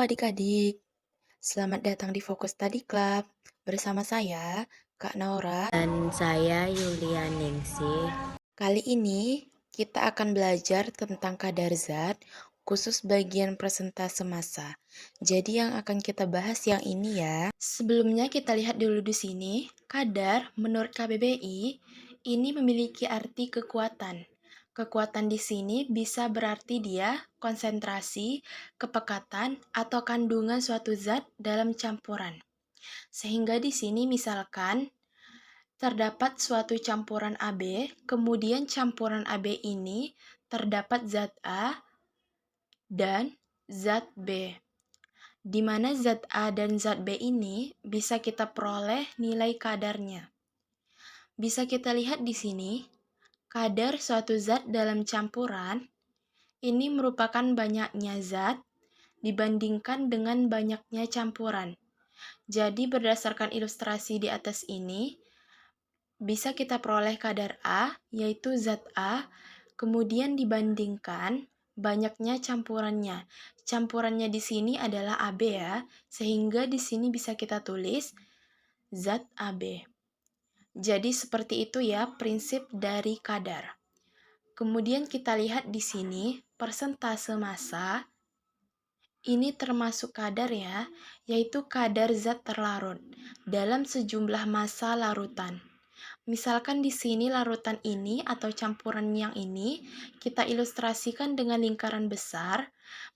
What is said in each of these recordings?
adik-adik, selamat datang di Fokus Study Club. Bersama saya, Kak Naura. Dan saya Yulia Ningsih. Kali ini kita akan belajar tentang kadar zat, khusus bagian persentase massa. Jadi yang akan kita bahas yang ini ya. Sebelumnya kita lihat dulu di sini, kadar menurut KBBI ini memiliki arti kekuatan. Kekuatan di sini bisa berarti dia konsentrasi, kepekatan, atau kandungan suatu zat dalam campuran. Sehingga di sini misalkan terdapat suatu campuran AB, kemudian campuran AB ini terdapat zat A dan zat B. Di mana zat A dan zat B ini bisa kita peroleh nilai kadarnya. Bisa kita lihat di sini, kadar suatu zat dalam campuran ini merupakan banyaknya zat dibandingkan dengan banyaknya campuran. Jadi berdasarkan ilustrasi di atas ini, bisa kita peroleh kadar A, yaitu zat A, kemudian dibandingkan banyaknya campurannya. Campurannya di sini adalah AB ya, sehingga di sini bisa kita tulis zat AB. Jadi seperti itu ya prinsip dari kadar. Kemudian kita lihat di sini persentase massa. Ini termasuk kadar ya, yaitu kadar zat terlarut dalam sejumlah massa larutan. Misalkan di sini larutan ini atau campuran yang ini kita ilustrasikan dengan lingkaran besar.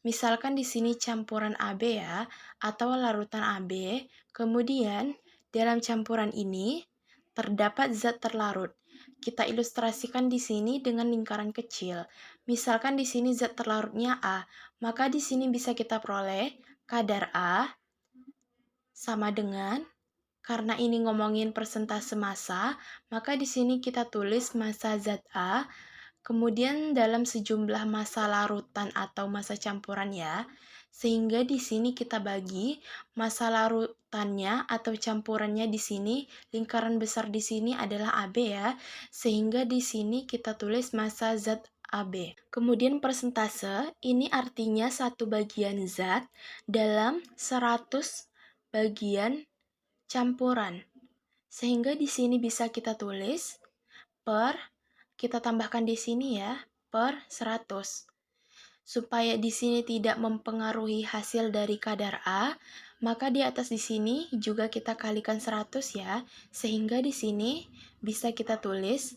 Misalkan di sini campuran AB ya, atau larutan AB. Kemudian dalam campuran ini terdapat zat terlarut. Kita ilustrasikan di sini dengan lingkaran kecil. Misalkan di sini zat terlarutnya A, maka di sini bisa kita peroleh kadar A sama dengan, karena ini ngomongin persentase massa, maka di sini kita tulis massa zat A, kemudian dalam sejumlah massa larutan atau massa campuran ya, sehingga di sini kita bagi massa larutannya atau campurannya di sini, lingkaran besar di sini adalah AB ya, sehingga di sini kita tulis massa zat AB. Kemudian persentase, ini artinya satu bagian zat dalam 100 bagian campuran. Sehingga di sini bisa kita tulis per, kita tambahkan di sini ya, per 100. Supaya di sini tidak mempengaruhi hasil dari kadar A, maka di atas di sini juga kita kalikan 100 ya, sehingga di sini bisa kita tulis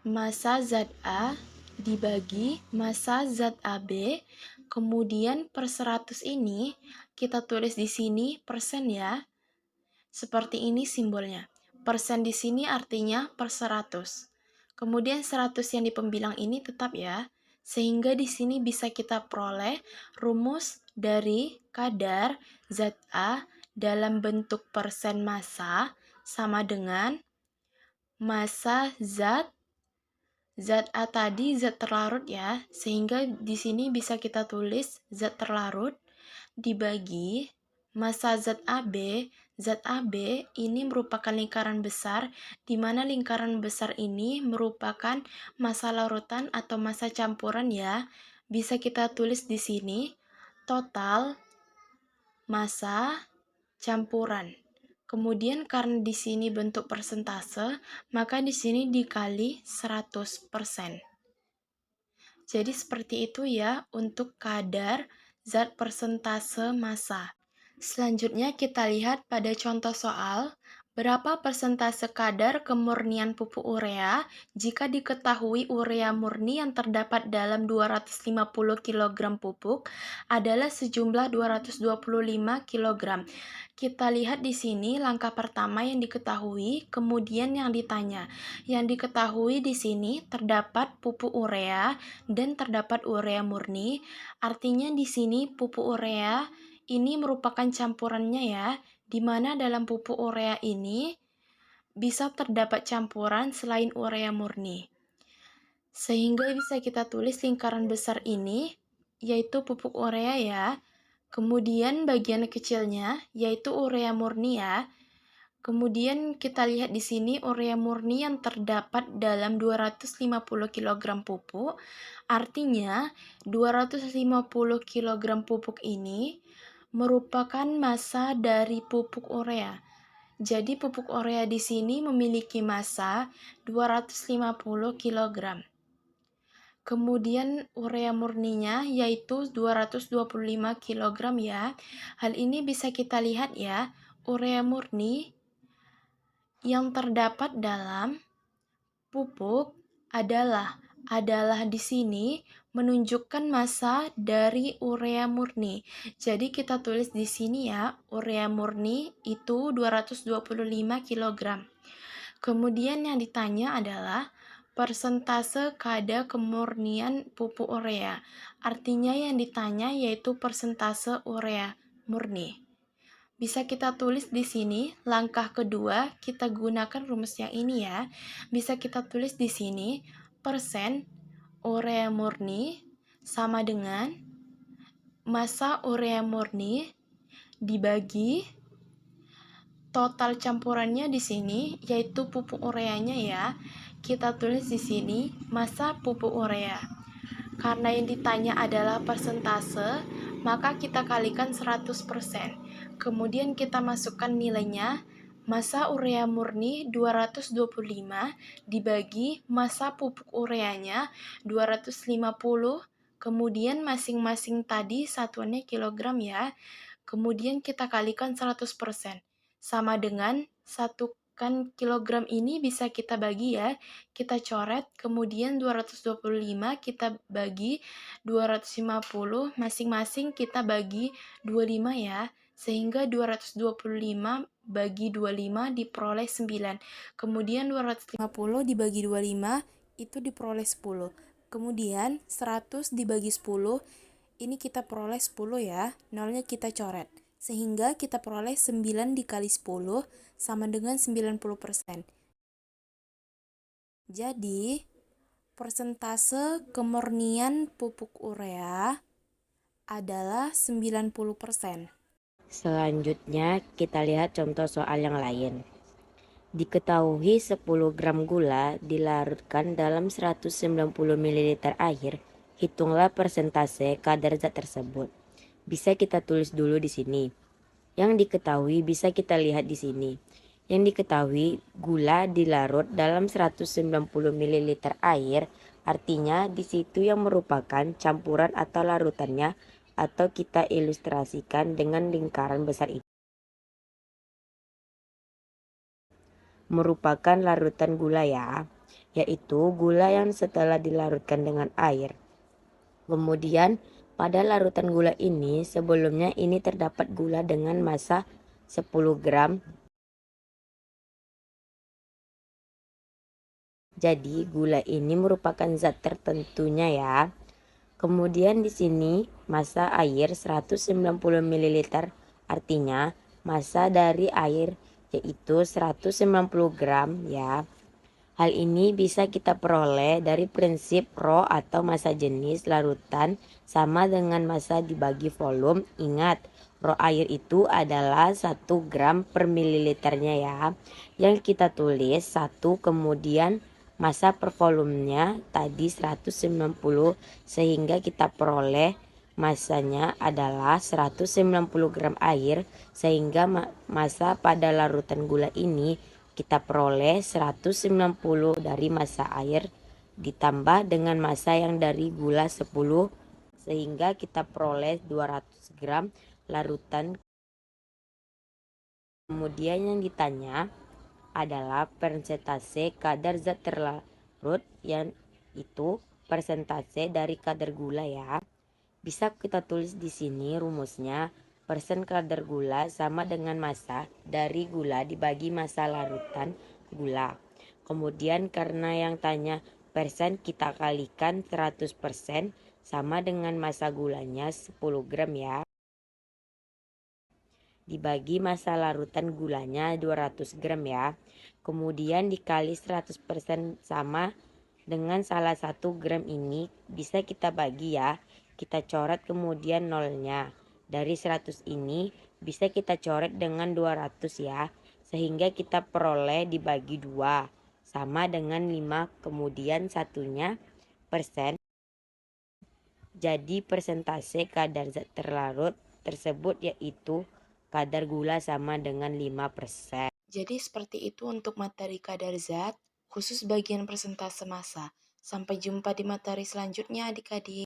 massa zat A dibagi massa zat AB, kemudian per 100 ini kita tulis di sini persen ya. Seperti ini simbolnya. Persen di sini artinya per 100. Kemudian 100 yang di pembilang ini tetap ya. Sehingga di sini bisa kita peroleh rumus dari kadar zat A dalam bentuk persen massa sama dengan massa zat A tadi zat terlarut ya. Sehingga di sini bisa kita tulis zat terlarut dibagi massa zat AB. Zat AB ini merupakan lingkaran besar, di mana lingkaran besar ini merupakan massa larutan atau massa campuran ya. Bisa kita tulis di sini total massa campuran. Kemudian karena di sini bentuk persentase, maka di sini dikali 100%. Jadi seperti itu ya untuk kadar zat persentase massa. Selanjutnya kita lihat pada contoh soal, berapa persentase kadar kemurnian pupuk urea jika diketahui urea murni yang terdapat dalam 250 kg pupuk adalah sejumlah 225 kg. Kita lihat di sini langkah pertama yang diketahui, kemudian yang ditanya. Yang diketahui di sini terdapat pupuk urea dan terdapat urea murni. Artinya di sini pupuk urea ini merupakan campurannya ya, di mana dalam pupuk urea ini bisa terdapat campuran selain urea murni. Sehingga bisa kita tulis lingkaran besar ini, yaitu pupuk urea ya. Kemudian bagian kecilnya, yaitu urea murni ya. Kemudian kita lihat di sini urea murni yang terdapat dalam 250 kg pupuk. Artinya 250 kg pupuk ini merupakan massa dari pupuk urea. Jadi pupuk urea di sini memiliki massa 250 kg. Kemudian urea murninya yaitu 225 kg ya. Hal ini bisa kita lihat ya, urea murni yang terdapat dalam pupuk adalah di sini menunjukkan massa dari urea murni. Jadi kita tulis di sini ya, urea murni itu 225 kg. Kemudian yang ditanya adalah persentase kadar kemurnian pupuk urea. Artinya yang ditanya yaitu persentase urea murni. Bisa kita tulis di sini, langkah kedua kita gunakan rumus yang ini ya. Bisa kita tulis di sini, persen urea murni sama dengan massa urea murni dibagi total campurannya di sini, yaitu pupuk ureanya ya. Kita tulis di sini, massa pupuk urea. Karena yang ditanya adalah persentase, maka kita kalikan 100%. Kemudian kita masukkan nilainya, massa urea murni 225 dibagi massa pupuk ureanya 250, kemudian masing-masing tadi satuannya kilogram ya. Kemudian kita kalikan 100%. Sama dengan 1 kilogram ini bisa kita bagi ya. Kita coret, kemudian 225 kita bagi 250, masing-masing kita bagi 25 ya. Sehingga 225 bagi 25 diperoleh 9. Kemudian 250 dibagi 25 itu diperoleh 10. Kemudian 100 dibagi 10 ini kita peroleh 10 ya. Nolnya kita coret. Sehingga kita peroleh 9 dikali 10 sama dengan 90%. Jadi, persentase kemurnian pupuk urea adalah 90%. Selanjutnya kita lihat contoh soal yang lain. Diketahui 10 gram gula dilarutkan dalam 190 ml air. Hitunglah persentase kadar zat tersebut. Bisa kita tulis dulu di sini. Yang diketahui bisa kita lihat di sini. Yang diketahui gula dilarut dalam 190 ml air, artinya di situ yang merupakan campuran atau larutannya, atau kita ilustrasikan dengan lingkaran besar itu merupakan larutan gula ya, yaitu gula yang setelah dilarutkan dengan air. Kemudian pada larutan gula ini sebelumnya ini terdapat gula dengan massa 10 gram. Jadi gula ini merupakan zat tertentunya ya. Kemudian di sini massa air 190 ml, artinya massa dari air yaitu 190 gram ya. Hal ini bisa kita peroleh dari prinsip Rho atau massa jenis larutan sama dengan massa dibagi volume. Ingat, Rho air itu adalah 1 gram per mililiternya ya. Yang kita tulis 1, kemudian massa per volumenya tadi 190, sehingga kita peroleh massanya adalah 190 gram air, sehingga massa pada larutan gula ini kita peroleh 190 dari massa air ditambah dengan massa yang dari gula 10, sehingga kita peroleh 200 gram larutan. Kemudian yang ditanya adalah persentase kadar zat terlarut, yang itu persentase dari kadar gula ya. Bisa kita tulis di sini rumusnya. Persen kadar gula sama dengan massa dari gula dibagi massa larutan gula. Kemudian karena yang tanya persen, kita kalikan 100% sama dengan massa gulanya 10 gram ya. Dibagi massa larutan gulanya 200 gram ya. Kemudian dikali 100% sama dengan salah 1 gram ini bisa kita bagi ya. Kita coret kemudian nolnya. Dari 100 ini bisa kita coret dengan 200 ya. Sehingga kita peroleh dibagi 2 sama dengan 5, kemudian satunya persen. Jadi persentase kadar zat terlarut tersebut, yaitu kadar gula sama dengan 5%. Jadi seperti itu untuk materi kadar zat, khusus bagian persentase massa. Sampai jumpa di materi selanjutnya adik-adik.